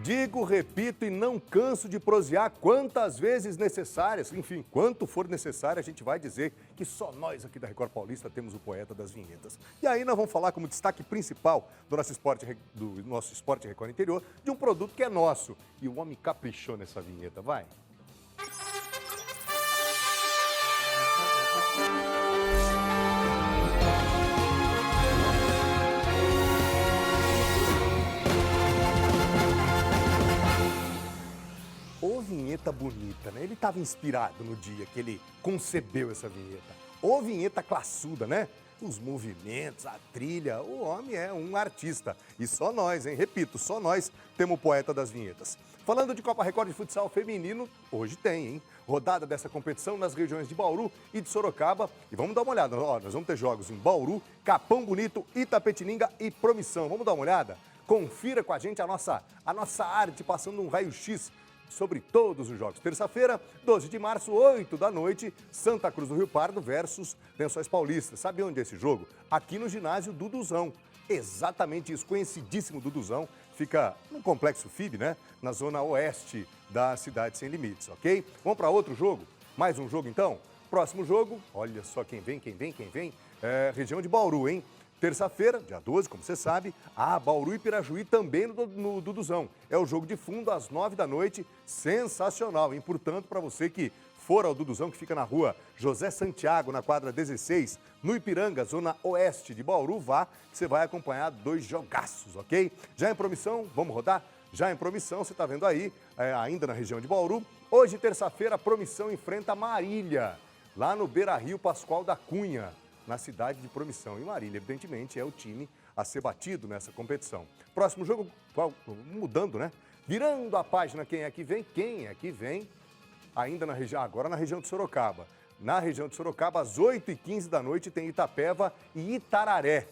Digo, repito e não canso de prosear quantas vezes necessárias. Enfim, quanto for necessário, a gente vai dizer que só nós aqui da Record Paulista temos o poeta das vinhetas. E aí nós vamos falar como destaque principal do nosso esporte Record Interior, de um produto que é nosso. E o homem caprichou nessa vinheta, vai. Ô vinheta bonita, né? Ele estava inspirado no dia que ele concebeu essa vinheta. Ô vinheta classuda, né? Os movimentos, a trilha, o homem é um artista. E só nós, hein? Repito, só nós temos o poeta das vinhetas. Falando de Copa Record de Futsal Feminino, hoje tem, hein? Rodada dessa competição nas regiões de Bauru e de Sorocaba. E vamos dar uma olhada, ó, nós vamos ter jogos em Bauru, Capão Bonito, Itapetininga e Promissão. Vamos dar uma olhada? Confira com a gente a nossa arte, passando um raio-x sobre todos os jogos. Terça-feira, 12 de março, 8 da noite, Santa Cruz do Rio Pardo versus Lençóis Paulistas. Sabe onde é esse jogo? Aqui no ginásio Duduzão. Exatamente isso, conhecidíssimo Duduzão. Fica no Complexo FIB, né? Na zona oeste da Cidade Sem Limites, ok? Vamos para outro jogo? Mais um jogo então? Próximo jogo, olha só quem vem. Região de Bauru, hein? Terça-feira, dia 12, como você sabe, Bauru e Pirajuí também no Duduzão. É o jogo de fundo às 9 da noite, sensacional, hein? Portanto, para você que for ao Duduzão, que fica na rua José Santiago, na quadra 16, no Ipiranga, zona oeste de Bauru, vá, que você vai acompanhar dois jogaços, ok? Já em Promissão, vamos rodar? Já em Promissão, você está vendo aí, ainda na região de Bauru, hoje, terça-feira, Promissão enfrenta Marília, lá no Beira-Rio Pascoal da Cunha, na cidade de Promissão. E Marília, evidentemente, é o time a ser batido nessa competição. Próximo jogo, mudando, né? Virando a página, quem é que vem? Ainda na região, agora na região de Sorocaba. Na região de Sorocaba, às 8h15 da noite, tem Itapeva e Itararé.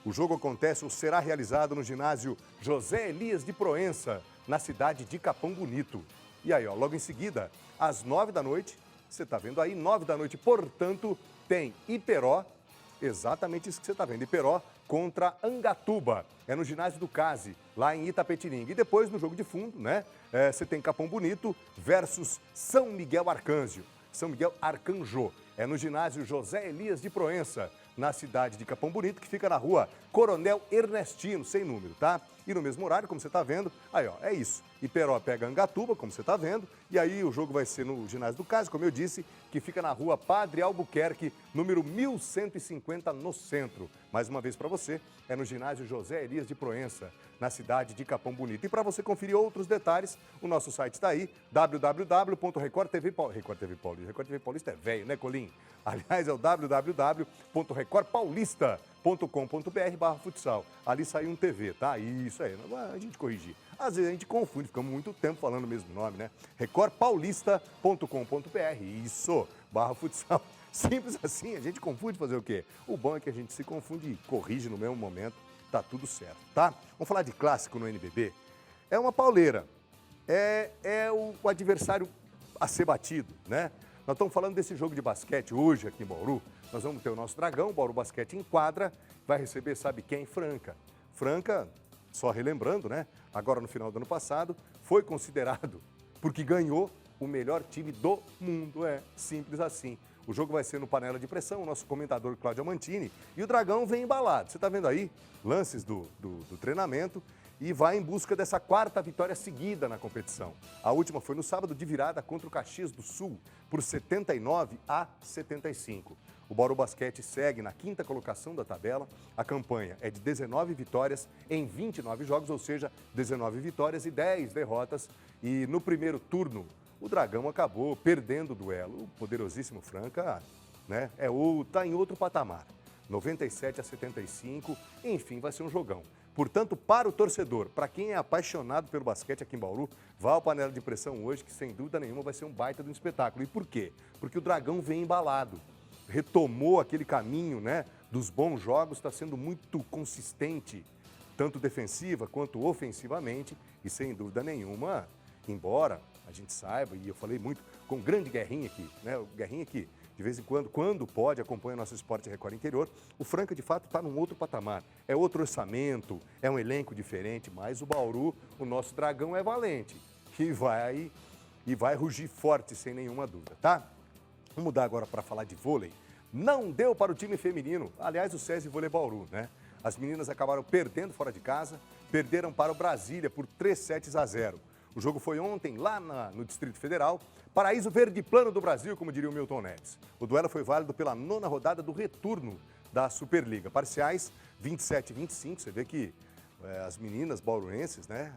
O jogo acontece ou será realizado no ginásio José Elias de Proença, na cidade de Capão Bonito. E aí, ó, logo em seguida, às 9 da noite, você está vendo aí, 9 da noite, portanto, tem Iperó, exatamente isso que você está vendo, Iperó contra Angatuba, é no ginásio do Case, lá em Itapetininga. E depois, no jogo de fundo, né, você tem Capão Bonito versus São Miguel Arcanjo, é no ginásio José Elias de Proença, na cidade de Capão Bonito, que fica na rua Coronel Ernestino, sem número, tá? E no mesmo horário, como você está vendo, aí ó, é isso. Iperó pega Angatuba, como você está vendo, e aí o jogo vai ser no ginásio do Case, como eu disse, que fica na rua Padre Albuquerque, número 1150, no centro. Mais uma vez para você, é no ginásio José Elias de Proença, na cidade de Capão Bonito. E para você conferir outros detalhes, o nosso site está aí, Record TV Paulista é velho, né, Colim? Aliás, é o www.recordpaulista.com.br/futsal. Ali saiu um TV, tá? Isso aí, a gente corrigir. Às vezes a gente confunde, ficamos muito tempo falando o mesmo nome, né? recordpaulista.com.br, isso, /futsal. Simples assim, a gente confunde fazer o quê? O bom é que a gente se confunde e corrige no mesmo momento, tá tudo certo, tá? Vamos falar de clássico no NBB? É uma pauleira, é o adversário a ser batido, né? Nós estamos falando desse jogo de basquete hoje aqui em Bauru. Nós vamos ter o nosso Dragão, o Bauru Basquete em quadra, vai receber, sabe quem? Franca. Franca, só relembrando, né? Agora no final do ano passado, foi considerado, porque ganhou, o melhor time do mundo. É simples assim. O jogo vai ser no Panela de Pressão, o nosso comentador Cláudio Amantini. E o Dragão vem embalado. Você está vendo aí lances do treinamento e vai em busca dessa quarta vitória seguida na competição. A última foi no sábado de virada contra o Caxias do Sul, por 79-75. O Bauru Basquete segue na quinta colocação da tabela. A campanha é de 19 vitórias em 29 jogos, ou seja, 19 vitórias e 10 derrotas. E no primeiro turno, o Dragão acabou perdendo o duelo. O poderosíssimo Franca, né, tá em outro patamar. 97-75, enfim, vai ser um jogão. Portanto, para o torcedor, para quem é apaixonado pelo basquete aqui em Bauru, vá ao Panela de Pressão hoje, que sem dúvida nenhuma vai ser um baita de um espetáculo. E por quê? Porque o Dragão vem embalado, retomou aquele caminho, né, dos bons jogos, está sendo muito consistente, tanto defensiva quanto ofensivamente, e sem dúvida nenhuma, embora a gente saiba, e eu falei muito com o grande Guerrinha aqui, né, o Guerrinha que De vez em quando pode, acompanha nosso Esporte Record Interior. O Franca, de fato, está num outro patamar. É outro orçamento, é um elenco diferente, mas o Bauru, o nosso dragão, é valente. E vai rugir forte, sem nenhuma dúvida, tá? Vamos mudar agora para falar de vôlei. Não deu para o time feminino. Aliás, o SESI Vôlei Bauru, né? As meninas acabaram perdendo fora de casa, perderam para o Brasília por 3-0. O jogo foi ontem, lá no Distrito Federal. Paraíso Verde Plano do Brasil, como diria o Milton Neves. O duelo foi válido pela 9ª rodada do retorno da Superliga. Parciais 27-25, você vê que as meninas bauruenses, né,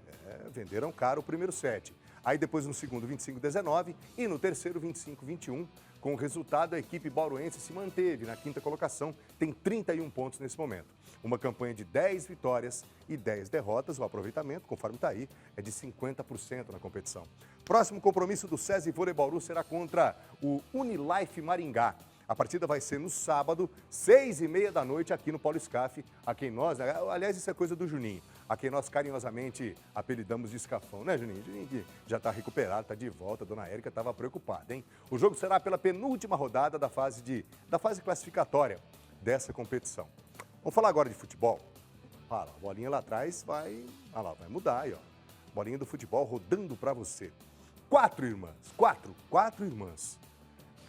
venderam caro o primeiro set. Aí depois no segundo 25-19 e no terceiro 25-21. Com o resultado, a equipe bauruense se manteve na 5ª colocação, tem 31 pontos nesse momento. Uma campanha de 10 vitórias e 10 derrotas, o aproveitamento, conforme está aí, é de 50% na competição. Próximo compromisso do SESI Vôlei Bauru será contra o Unilife Maringá. A partida vai ser no sábado, 6h30 da noite, aqui no Paulo Scaff, a quem nós, aliás, isso é coisa do Juninho, a quem nós carinhosamente apelidamos de Escafão, né, Juninho? Juninho que já está recuperado, está de volta, a dona Érica estava preocupada, hein? O jogo será pela penúltima rodada da fase classificatória dessa competição. Vamos falar agora de futebol. Olha lá, a bolinha lá atrás vai mudar aí, ó. Bolinha do futebol rodando para você. 4 irmãs, quatro irmãs.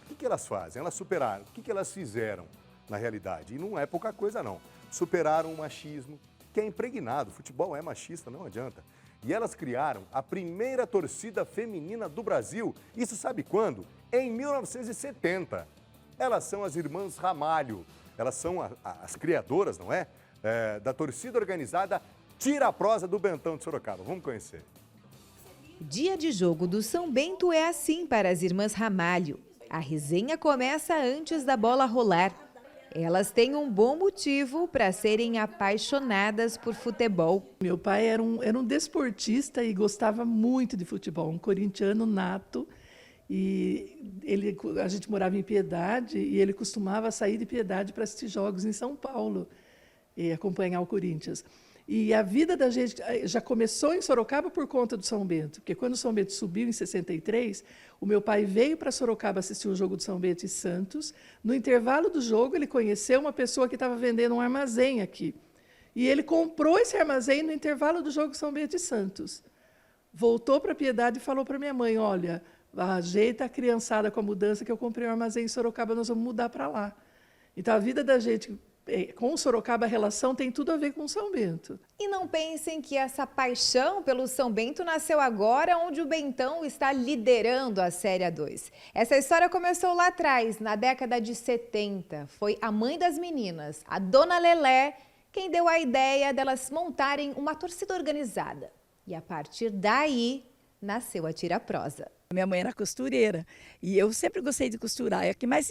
O que elas fazem? Elas superaram. O que elas fizeram na realidade? E não é pouca coisa, não. Superaram o machismo, que é impregnado. O futebol é machista, não adianta. E elas criaram a primeira torcida feminina do Brasil. Isso sabe quando? Em 1970. Elas são as Irmãs Ramalho. Elas são as criadoras, não é? Da torcida organizada Tira a Prosa do Bentão de Sorocaba. Vamos conhecer. Dia de jogo do São Bento é assim para as Irmãs Ramalho. A resenha começa antes da bola rolar. Elas têm um bom motivo para serem apaixonadas por futebol. Meu pai era um desportista e gostava muito de futebol, um corintiano nato. E a gente morava em Piedade e ele costumava sair de Piedade para assistir jogos em São Paulo e acompanhar o Corinthians. E a vida da gente já começou em Sorocaba por conta do São Bento, porque quando o São Bento subiu em 63, o meu pai veio para Sorocaba assistir o jogo do São Bento e Santos. No intervalo do jogo, ele conheceu uma pessoa que estava vendendo um armazém aqui. E ele comprou esse armazém no intervalo do jogo São Bento e Santos. Voltou para Piedade e falou para minha mãe, olha, ajeita a criançada com a mudança que eu comprei um armazém em Sorocaba, nós vamos mudar para lá. Então, a vida da gente com Sorocaba, a relação tem tudo a ver com São Bento. E não pensem que essa paixão pelo São Bento nasceu agora, onde o Bentão está liderando a Série A2. Essa história começou lá atrás, na década de 70. Foi a mãe das meninas, a dona Lelé, quem deu a ideia delas montarem uma torcida organizada. E a partir daí, nasceu a Tira a Prosa. Minha mãe era costureira e eu sempre gostei de costurar. E a que mais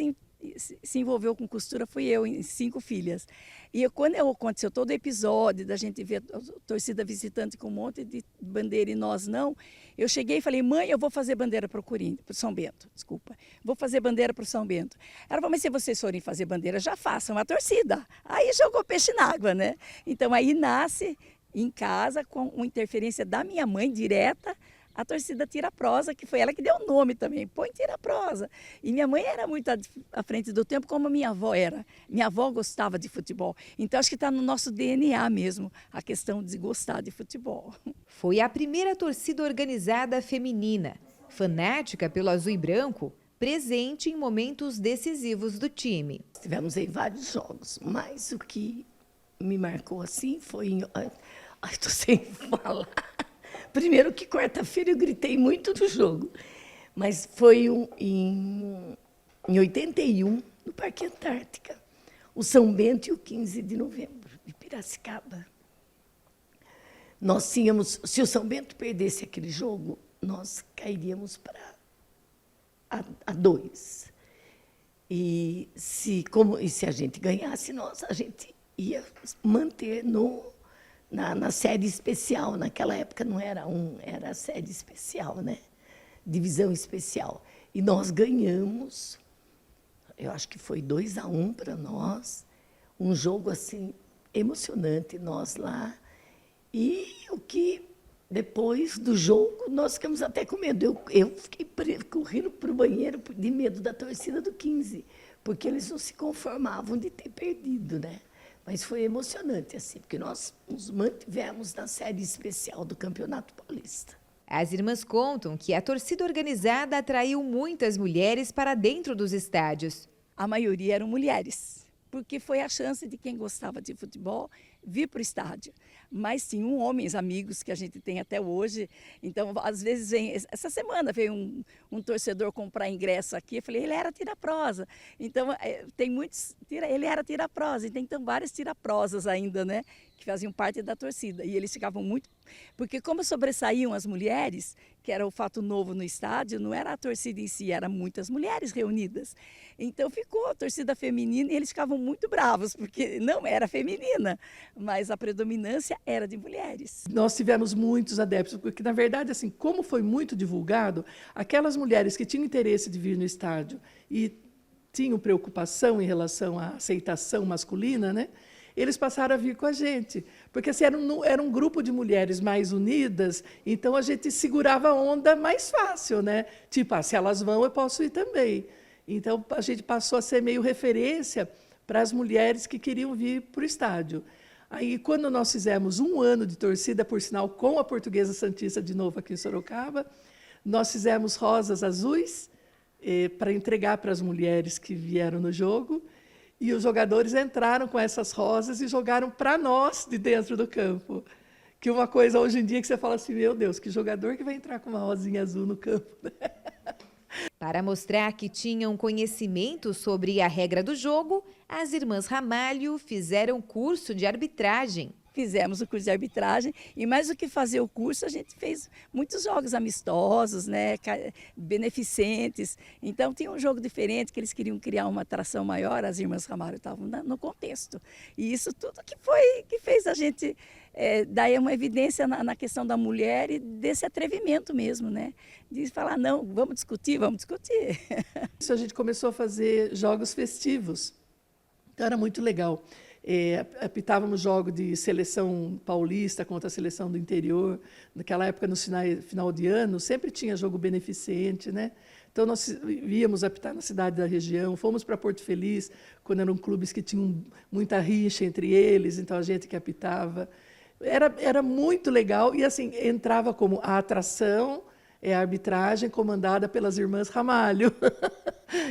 se envolveu com costura fui eu, em 5 filhas. E quando aconteceu todo o episódio da gente ver a torcida visitante com um monte de bandeira e nós não, eu cheguei e falei, mãe, eu vou fazer bandeira para o São Bento, desculpa. Vou fazer bandeira para o São Bento. Ela falou, mas se vocês forem fazer bandeira, já façam a torcida. Aí jogou peixe na água, né? Então aí nasce em casa, com uma interferência da minha mãe direta, a torcida Tira a Prosa, que foi ela que deu o nome também, põe Tira a Prosa. E minha mãe era muito à frente do tempo, como a minha avó era. Minha avó gostava de futebol. Então, acho que está no nosso DNA mesmo, a questão de gostar de futebol. Foi a primeira torcida organizada feminina, fanática pelo azul e branco, presente em momentos decisivos do time. Tivemos aí vários jogos, mas o que me marcou assim foi... Ai, estou sem falar. Primeiro que quarta-feira eu gritei muito do jogo, mas foi em 81, no Parque Antártica, o São Bento e o 15 de novembro, de Piracicaba. Nós tínhamos, se o São Bento perdesse aquele jogo, nós cairíamos para a 2. E se a gente ganhasse, a gente ia manter na série especial. Naquela época não era era a série especial, né? Divisão especial. E nós ganhamos, eu acho que foi 2-1 para nós, um jogo assim emocionante, nós lá. E o que Depois do jogo, nós ficamos até com medo. Eu fiquei correndo para o banheiro de medo da torcida do 15, porque eles não se conformavam de ter perdido, né? Mas foi emocionante, assim, porque nós nos mantivemos na série especial do Campeonato Paulista. As irmãs contam que a torcida organizada atraiu muitas mulheres para dentro dos estádios. A maioria eram mulheres, porque foi a chance de quem gostava de futebol vir para o estádio. Mas tinham homens, amigos que a gente tem até hoje. Então, às vezes, essa semana veio um torcedor comprar ingresso aqui. Eu falei, ele era tira-prosa. Então, tem muitos, ele era tira-prosa. Então, vários tira-prosas ainda, né? Que faziam parte da torcida. E eles ficavam muito... Porque como sobressaíam as mulheres, que era o fato novo no estádio, não era a torcida em si, eram muitas mulheres reunidas. Então ficou a torcida feminina e eles ficavam muito bravos, porque não era feminina, mas a predominância era de mulheres. Nós tivemos muitos adeptos, porque, na verdade, assim, como foi muito divulgado, aquelas mulheres que tinham interesse de vir no estádio e tinham preocupação em relação à aceitação masculina, né? Eles passaram a vir com a gente, porque assim, era um grupo de mulheres mais unidas, então a gente segurava a onda mais fácil, né? Tipo, se elas vão, eu posso ir também. Então, a gente passou a ser meio referência para as mulheres que queriam vir para o estádio. Aí, quando nós fizemos 1 ano de torcida, por sinal, com a Portuguesa Santista de novo aqui em Sorocaba, nós fizemos rosas azuis para entregar para as mulheres que vieram no jogo. E os jogadores entraram com essas rosas e jogaram para nós de dentro do campo. Que uma coisa hoje em dia que você fala assim, meu Deus, que jogador que vai entrar com uma rosinha azul no campo, né? Para mostrar que tinham conhecimento sobre a regra do jogo, as irmãs Ramalho fizeram curso de arbitragem. Fizemos o curso de arbitragem e mais do que fazer o curso, a gente fez muitos jogos amistosos, né, beneficentes. Então tinha um jogo diferente que eles queriam criar uma atração maior, as irmãs Ramalho estavam no contexto. E isso tudo que fez a gente dar uma evidência na questão da mulher e desse atrevimento mesmo, né? De falar, não, vamos discutir, vamos discutir. Isso a gente começou a fazer jogos festivos. Então era muito legal. Apitávamos jogo de seleção paulista contra a seleção do interior. Naquela época, no final de ano, sempre tinha jogo beneficente, né? Então, nós íamos apitar na cidade da região, fomos para Porto Feliz, quando eram clubes que tinham muita rixa entre eles, então a gente que apitava. Era muito legal e, assim, entrava como a atração, a arbitragem comandada pelas irmãs Ramalho.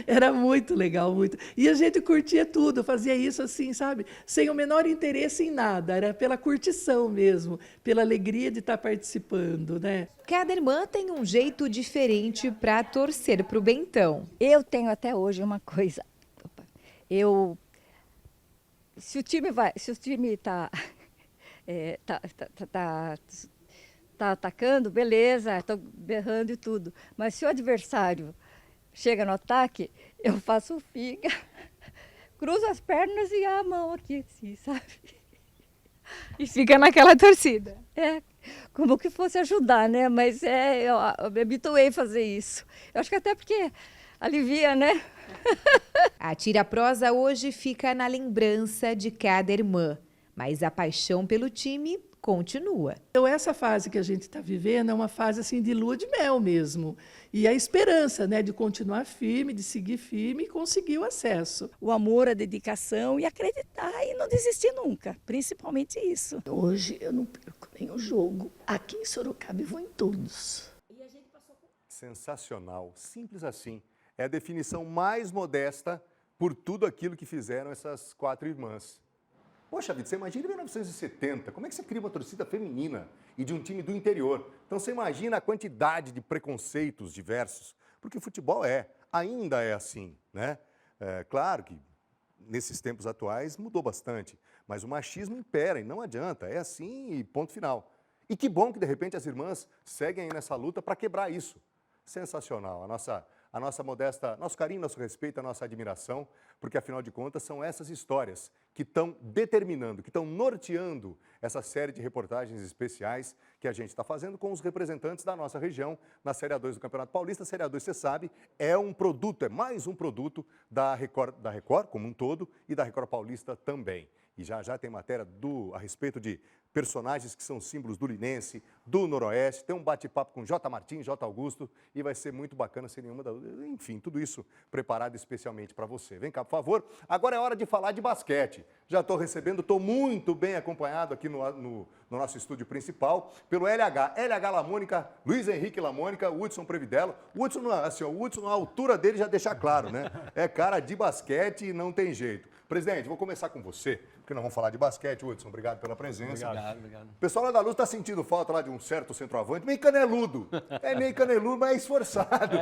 Era muito legal, muito. E a gente curtia tudo, fazia isso assim, sabe? Sem o menor interesse em nada, era pela curtição mesmo, pela alegria de estar participando, né? Cada irmã tem um jeito diferente para torcer para o Bentão. Eu tenho até hoje uma coisa. Se o time tá atacando, beleza, estou berrando e tudo. Mas se o adversário chega no ataque, eu faço figa, cruzo as pernas e a mão aqui, assim, sabe? E fica naquela torcida. Como que fosse ajudar, né? Mas eu me habituei a fazer isso. Eu acho que até porque alivia, né? A tira-prosa hoje fica na lembrança de cada irmã, mas a paixão pelo time continua. Então, essa fase que a gente está vivendo é uma fase assim, de lua de mel mesmo. E a esperança, né, de continuar firme, de seguir firme e conseguir o acesso. O amor, a dedicação e acreditar e não desistir nunca, principalmente isso. Hoje eu não perco nenhum jogo. Aqui em Sorocaba eu vou em todos. Sensacional, simples assim. É a definição mais modesta por tudo aquilo que fizeram essas 4 irmãs. Poxa vida, você imagina em 1970, como é que você cria uma torcida feminina e de um time do interior? Então você imagina a quantidade de preconceitos diversos, porque o futebol ainda é assim, né? Claro que nesses tempos atuais mudou bastante, mas o machismo impera e não adianta, é assim e ponto final. E que bom que de repente as irmãs seguem aí nessa luta para quebrar isso. Sensacional, a a nosso carinho, nosso respeito, a nossa admiração, porque afinal de contas são essas histórias que estão determinando, que estão norteando essa série de reportagens especiais que a gente está fazendo com os representantes da nossa região na Série A2 do Campeonato Paulista. A Série A2, você sabe, é um produto, é mais um produto da Record como um todo e da Record Paulista também. E já já tem matéria a respeito de personagens que são símbolos do Linense, do Noroeste. Tem um bate-papo com J. Martins, J. Augusto, e vai ser muito bacana, sem nenhuma dúvida. Enfim, tudo isso preparado especialmente para você. Vem cá, por favor. Agora é hora de falar de basquete. Já estou recebendo, estou muito bem acompanhado aqui no nosso estúdio principal pelo LH Lamônica, Luiz Henrique Lamônica, Hudson Previdelo. O Hudson, a altura dele já deixa claro, né? É cara de basquete e não tem jeito. Presidente, vou começar com você, porque nós vamos falar de basquete. Hudson, obrigado pela presença. Obrigado. O pessoal lá da Luz está sentindo falta lá de um certo centroavante, meio caneludo. É meio caneludo, mas é esforçado.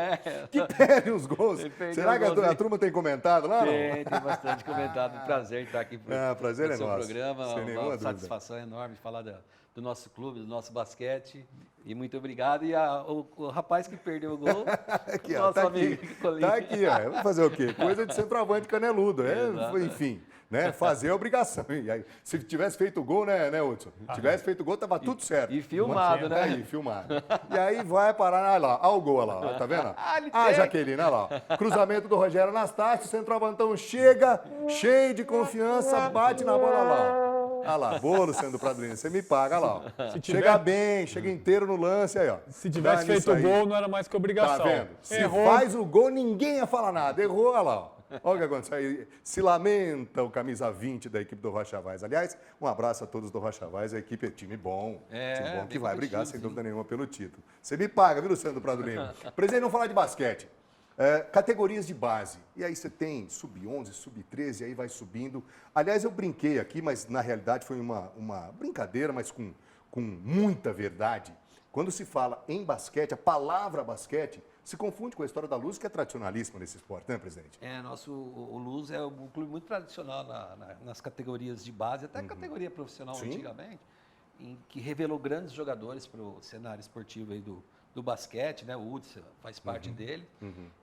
Que perde os gols. Será que a turma tem comentado lá? Tem bastante comentado. Prazer em estar aqui prazer no é seu nosso. programa. Sem nenhuma Uma dúvida. satisfação enorme de falar do nosso clube, do nosso basquete. E muito obrigado. E o rapaz que perdeu o gol, Aqui, nosso tá amigo aqui. Colinho. Tá aqui, ó. Vamos fazer o quê? Coisa de centroavante caneludo. Exato. Enfim, né? Fazer a obrigação. E aí, se tivesse feito o gol, né, Hudson? Se tivesse feito o gol, tava tudo certo. E filmado, né? Aí, filmado. E aí vai parar, olha lá, olha o gol, olha lá, tá vendo? Jaqueline, olha lá. Cruzamento do Rogério Anastácio, centroavantão chega, cheio de confiança, bate na bola lá. Olha lá, boa, Luciano do Prado Lima, você me paga, olha lá. Chega bem, chega inteiro no lance, aí, ó. Se tivesse feito o gol, não era mais que obrigação. Tá vendo? Se Errou. faz o gol, ninguém ia falar nada. Errou, olha lá, ó. Olha o que aconteceu aí. Se lamenta o camisa 20 da equipe do Rocha Vaz. Aliás, um abraço a todos do Rocha Vaz. A equipe é time bom. Time bom que vai brigar, sem dúvida nenhuma, pelo título. Você me paga, viu, Luciano do Prado Lima? Presidente, vamos falar de basquete. Categorias de base. E aí você tem sub-11, sub-13, aí vai subindo. Aliás, eu brinquei aqui, mas na realidade foi uma brincadeira, mas com muita verdade. Quando se fala em basquete, a palavra basquete se confunde com a história da Luz, que é tradicionalíssima nesse esporte, né, presidente? O Luz é um clube muito tradicional nas categorias de base, até a categoria profissional antigamente, em que revelou grandes jogadores para o cenário esportivo aí do basquete, né? O Hudson faz parte dele.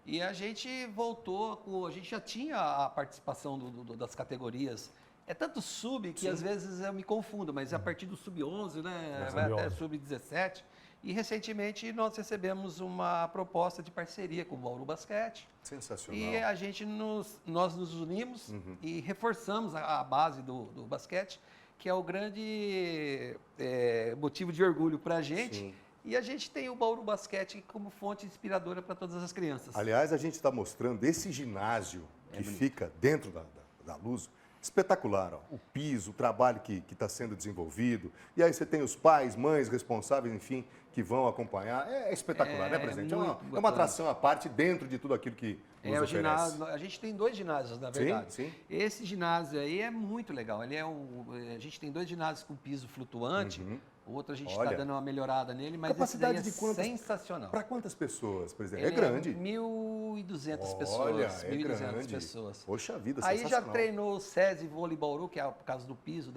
E a gente voltou, a gente já tinha a participação das categorias. É tanto sub que às vezes eu me confundo, mas é a partir do sub-11, né? Vai até sub-17. E recentemente nós recebemos uma proposta de parceria com o Bauru Basquete. Sensacional. E a gente nós nos unimos e reforçamos a base do basquete, que é o grande motivo de orgulho para a gente. Sim. E a gente tem o Bauru Basquete como fonte inspiradora para todas as crianças. Aliás, a gente está mostrando esse ginásio que fica dentro da Luz. Espetacular, ó. O piso, o trabalho que está sendo desenvolvido. E aí você tem os pais, mães responsáveis, enfim, que vão acompanhar. É espetacular, né, presidente? É uma atração à parte dentro de tudo aquilo que nos o oferece. ginásio, a gente tem 2 ginásios, na verdade. Sim. Esse ginásio aí é muito legal. Ele a gente tem 2 ginásios com piso flutuante. O outro a gente está dando uma melhorada nele, mas capacidade esse daí é sensacional. Para quantas pessoas, presidente? Ele é grande. 1.200 pessoas. Olha, 1.200 pessoas. Poxa vida, Aí já sensacional. treinou o SESI Vôlei Bauru, que é por causa do piso,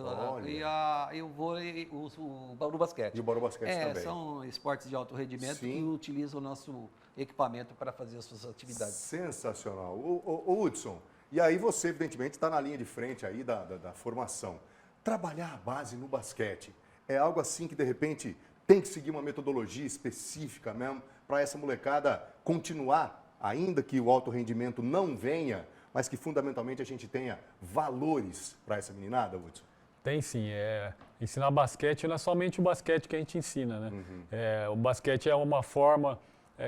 e o vôlei, o Bauru Basquete. E o Bauru Basquete também. São esportes de alto rendimento que utilizam o nosso equipamento para fazer as suas atividades. Sensacional. O Hudson, e aí você, evidentemente, está na linha de frente aí da formação. Trabalhar a base no basquete é algo assim que, de repente, tem que seguir uma metodologia específica mesmo para essa molecada continuar, ainda que o alto rendimento não venha, mas que fundamentalmente a gente tenha valores para essa meninada, Hudson? Tem sim. Ensinar basquete não é somente o basquete que a gente ensina, né? O basquete é uma forma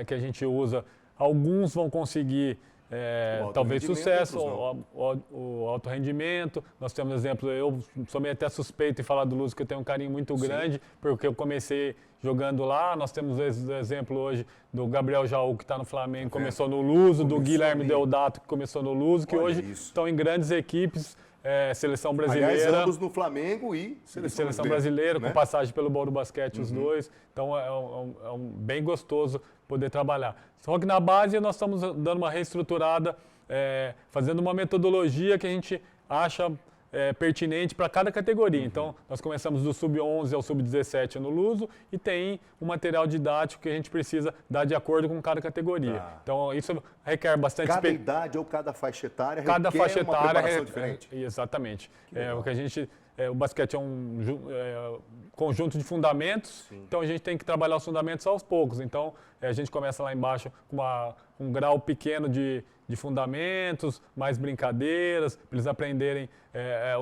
que a gente usa. Alguns vão conseguir talvez sucesso, o alto rendimento. Nós temos exemplo, eu sou meio até suspeito em falar do Luso, que eu tenho um carinho muito grande, porque eu comecei jogando lá. Nós temos o exemplo hoje do Gabriel Jaú, que está no Flamengo, começou no Luso, do Guilherme Deodato, que começou no Luso, que hoje estão em grandes equipes, seleção brasileira. Aliás, ambos no Flamengo e seleção brasileira, né? Com passagem pelo Bauru Basquete, os dois. Então é bem gostoso poder trabalhar. Só que na base nós estamos dando uma reestruturada, fazendo uma metodologia que a gente acha pertinente para cada categoria. Então, nós começamos do sub-11 ao sub-17 no Luso e tem um material didático que a gente precisa dar de acordo com cada categoria. Então, isso requer bastante... Cada idade ou cada faixa etária cada requer faixa uma etária preparação diferente. Exatamente. O que a gente... o basquete é um conjunto de fundamentos, então a gente tem que trabalhar os fundamentos aos poucos. Então, a gente começa lá embaixo com um grau pequeno de fundamentos, mais brincadeiras, para eles aprenderem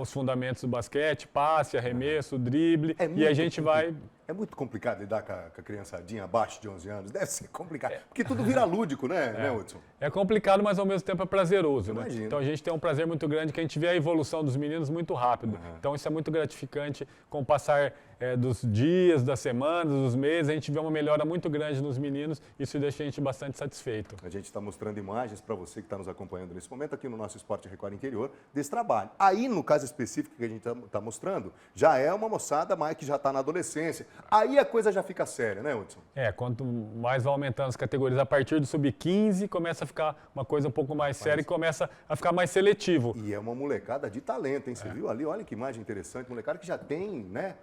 os fundamentos do basquete, passe, arremesso, drible, e a gente vai... É muito complicado lidar com a criançadinha abaixo de 11 anos? Deve ser complicado, porque tudo vira lúdico, né, Hudson? É complicado, mas ao mesmo tempo é prazeroso, né? Imagino. Então a gente tem um prazer muito grande que a gente vê a evolução dos meninos muito rápido. Então isso é muito gratificante com o passar dos dias, das semanas, dos meses, a gente vê uma melhora muito grande nos meninos, isso deixa a gente bastante satisfeito. A gente está mostrando imagens para você que está nos acompanhando nesse momento aqui no nosso Esporte Record Interior desse trabalho. Aí, no caso específico que a gente está mostrando, já é uma moçada mais que já está na adolescência. Aí a coisa já fica séria, né, Hudson? Quanto mais vai aumentando as categorias, a partir do sub-15 começa a ficar uma coisa um pouco mais séria e começa a ficar mais seletivo. E é uma molecada de talento, hein? Você viu ali? Olha que imagem interessante. Molecada que já tem, né?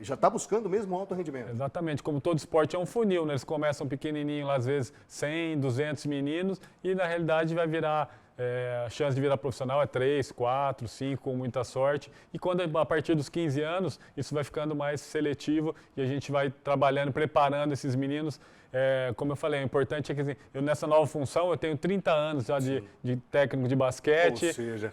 Já está buscando mesmo alto rendimento. Exatamente, como todo esporte é um funil, né? Eles começam pequenininho, às vezes 100, 200 meninos e na realidade vai virar, a chance de virar profissional é 3, 4, 5, com muita sorte. E quando a partir dos 15 anos, isso vai ficando mais seletivo e a gente vai trabalhando, preparando esses meninos. Como eu falei, o importante é que assim, eu nessa nova função, eu tenho 30 anos já de técnico de basquete. Ou seja,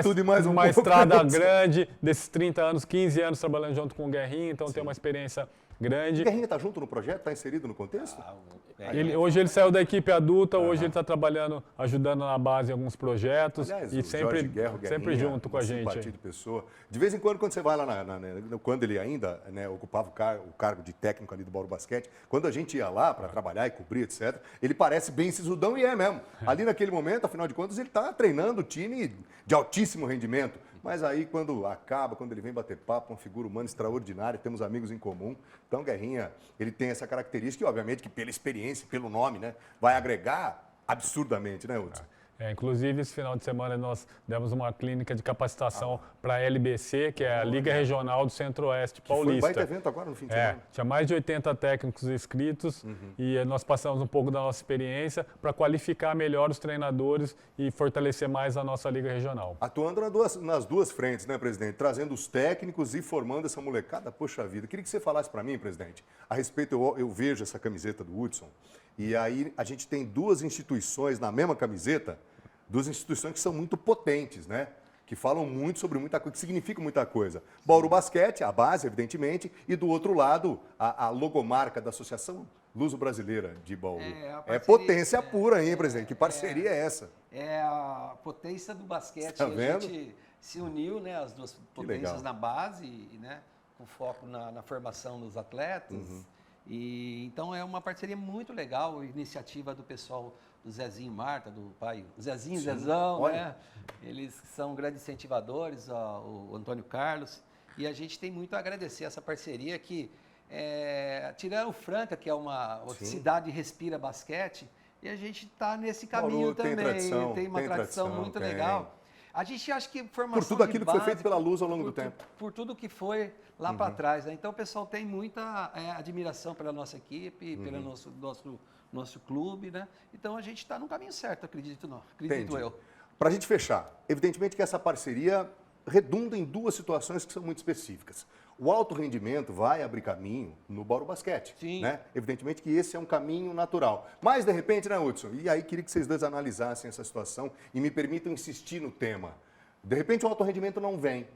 tudo e mais uma estrada grande, desses 30 anos, 15 anos trabalhando junto com o Guerrinho, então tem uma experiência grande. O Guerrinha está junto no projeto? Está inserido no contexto? Hoje ele saiu da equipe adulta, hoje ele está trabalhando, ajudando na base em alguns projetos. Aliás, e sempre, Guerra, sempre junto com a gente. Simpatia de pessoa. De vez em quando você vai lá, quando ele ainda ocupava o cargo de técnico ali do Bauru Basquete, quando a gente ia lá para trabalhar e cobrir, etc., ele parece bem sisudão e é mesmo. Ali naquele momento, afinal de contas, ele está treinando o time de altíssimo rendimento. Mas aí, quando ele vem bater papo, uma figura humana extraordinária, temos amigos em comum. Então, Guerrinha, ele tem essa característica e, obviamente, que pela experiência, pelo nome, né, vai agregar absurdamente, né, Hudson? Inclusive, esse final de semana nós demos uma clínica de capacitação para a LBC, que é a Liga Regional do Centro-Oeste Paulista. Foi um baita evento agora no fim de semana. Tinha mais de 80 técnicos inscritos e nós passamos um pouco da nossa experiência para qualificar melhor os treinadores e fortalecer mais a nossa Liga Regional. Atuando nas duas frentes, né, presidente? Trazendo os técnicos e formando essa molecada. Poxa vida, queria que você falasse para mim, presidente, a respeito, eu vejo essa camiseta do Hudson, e aí a gente tem duas instituições na mesma camiseta, duas instituições que são muito potentes, né? Que falam muito sobre muita coisa, que significam muita coisa. Bauru Basquete, a base, evidentemente, e do outro lado, a logomarca da Associação Luso-Brasileira de Bauru. É potência pura, hein, presidente? Que parceria é essa? É a potência do basquete. Tá vendo? A gente se uniu, né, as duas potências na base, né, com foco na formação dos atletas. E então é uma parceria muito legal, a iniciativa do pessoal do Zezinho e Marta, do pai, o Zezinho e Zezão, né? Eles são grandes incentivadores, o Antônio Carlos, e a gente tem muito a agradecer essa parceria que, tirando Franca, que é uma cidade que respira basquete, e a gente está nesse caminho também, tem uma tradição muito legal. A gente acha que formação por tudo aquilo de base, que foi feito pela Luz ao longo do tempo. Por tudo que foi lá para trás, né? Então o pessoal tem muita admiração pela nossa equipe, pelo nosso clube, né? Então a gente está no caminho certo, acredito eu. Para a gente fechar, evidentemente que essa parceria redunda em duas situações que são muito específicas. O alto rendimento vai abrir caminho no Bauru Basquete. Sim. Né? Evidentemente que esse é um caminho natural. Mas, de repente, né, Hudson? E aí queria que vocês dois analisassem essa situação e me permitam insistir no tema. De repente o alto rendimento não vem,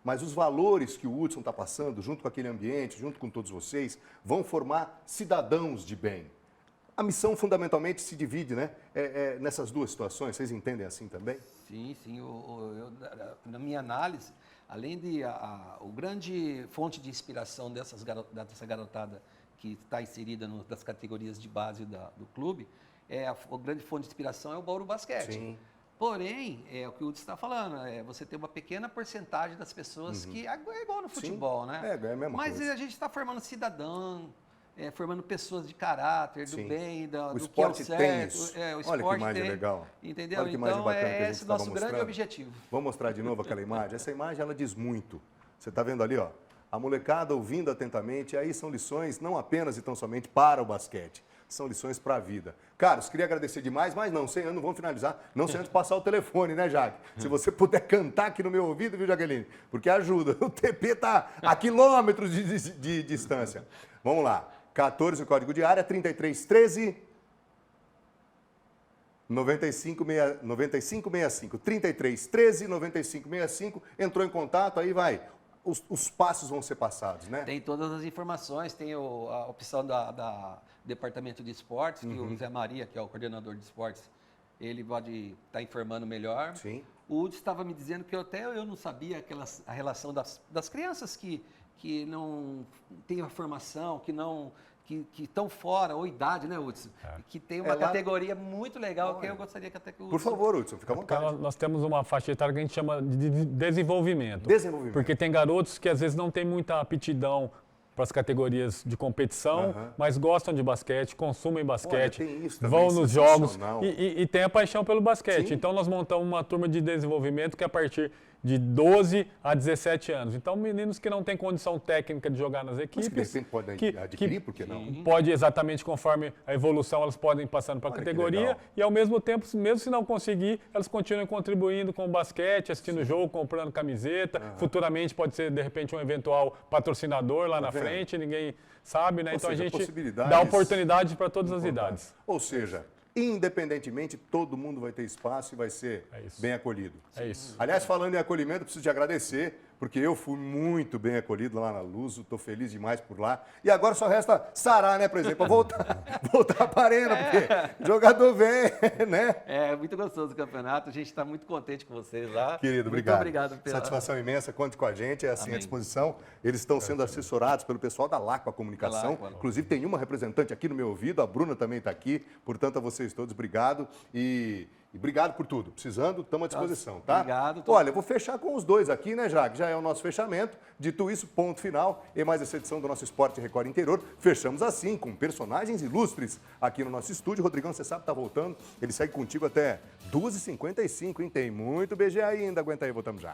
mas os valores que o Hudson está passando, junto com aquele ambiente, junto com todos vocês, vão formar cidadãos de bem. A missão fundamentalmente se divide, né? Nessas duas situações. Vocês entendem assim também? Sim. Na minha análise, além de o grande fonte de inspiração dessa garotada que está inserida das categorias de base do clube, a grande fonte de inspiração é o Bauru Basquete. Sim. Porém, é o que o Hudson está falando, você tem uma pequena porcentagem das pessoas que é igual no futebol, né? É a mesma Mas coisa. a gente está formando cidadão, formando pessoas de caráter, do Sim. bem, O do que é o esporte certo. tem isso. O Olha esporte que imagem tem, legal. entendeu? Olha que imagem Então, bacana que a gente esse estava nosso grande mostrando. objetivo. Vamos mostrar de novo aquela imagem? Essa imagem, ela diz muito. Você está vendo ali, ó? A molecada ouvindo atentamente, aí são lições não apenas e tão somente para o basquete, são lições para a vida. Carlos, queria agradecer demais, mas não vamos finalizar, não sem antes passar o telefone, né, Jaque? Se você puder cantar aqui no meu ouvido, viu, Jaqueline? Porque ajuda. O TP está a quilômetros de distância. Vamos lá. 14, o código de área, 3313... 9565, 3313 9565, entrou em contato, aí vai. Os passos vão ser passados, né? Tem todas as informações, tem a opção da Departamento de Esportes, que o Zé Maria, que é o coordenador de esportes, ele pode estar informando melhor. Sim. O Hudson estava me dizendo que eu não sabia a relação das crianças que não têm a formação, que estão fora, ou idade, né, Hudson? Que tem uma categoria muito legal que eu gostaria que até que o Por favor, Hudson, fica à vontade. Nós temos uma faixa etária que a gente chama de desenvolvimento. Desenvolvimento. Porque tem garotos que às vezes não têm muita aptidão para as categorias de competição, mas gostam de basquete, consumem basquete, Olha, tem isso também, vão nos jogos sensacional. e tem a paixão pelo basquete. Sim. Então nós montamos uma turma de desenvolvimento que é a partir de 12 a 17 anos. Então meninos que não têm condição técnica de jogar nas Mas equipes, que de repente podem adquirir, por que não? pode exatamente conforme a evolução elas podem ir passando para a Olha que categoria legal. e ao mesmo tempo, mesmo se não conseguir, elas continuam contribuindo com o basquete, assistindo o jogo, comprando camiseta, futuramente pode ser de repente um eventual patrocinador lá na vendo? frente, ninguém sabe, né? Ou Então seja, a gente possibilidades dá oportunidade para todas as idades. Ou seja, independentemente, todo mundo vai ter espaço e vai ser bem acolhido. É isso. Aliás, falando em acolhimento, preciso de agradecer, porque eu fui muito bem acolhido lá na Luso, estou feliz demais por lá. E agora só resta sarar, né, presidente, para voltar para a arena, porque jogador vem, né? É muito gostoso o campeonato, a gente está muito contente com vocês lá. Querido, muito obrigado. obrigado pela... Satisfação imensa, conte com a gente, é assim à Amém. disposição. Eles estão sendo assessorados pelo pessoal da Lacqua Comunicação. Da Lacqua. Inclusive tem uma representante aqui no meu ouvido, a Bruna também está aqui. Portanto, a vocês todos, obrigado. E obrigado por tudo. Precisando, estamos à disposição, tá? Obrigado. Olha, eu vou fechar com os dois aqui, né, Jaque? Já é o nosso fechamento. Dito isso, ponto final. E mais essa edição do nosso Esporte Record Interior. Fechamos assim, com personagens ilustres aqui no nosso estúdio. Rodrigão, você sabe, tá voltando. Ele segue contigo até 2h55, hein? Tem muito BG ainda. Aguenta aí, voltamos já.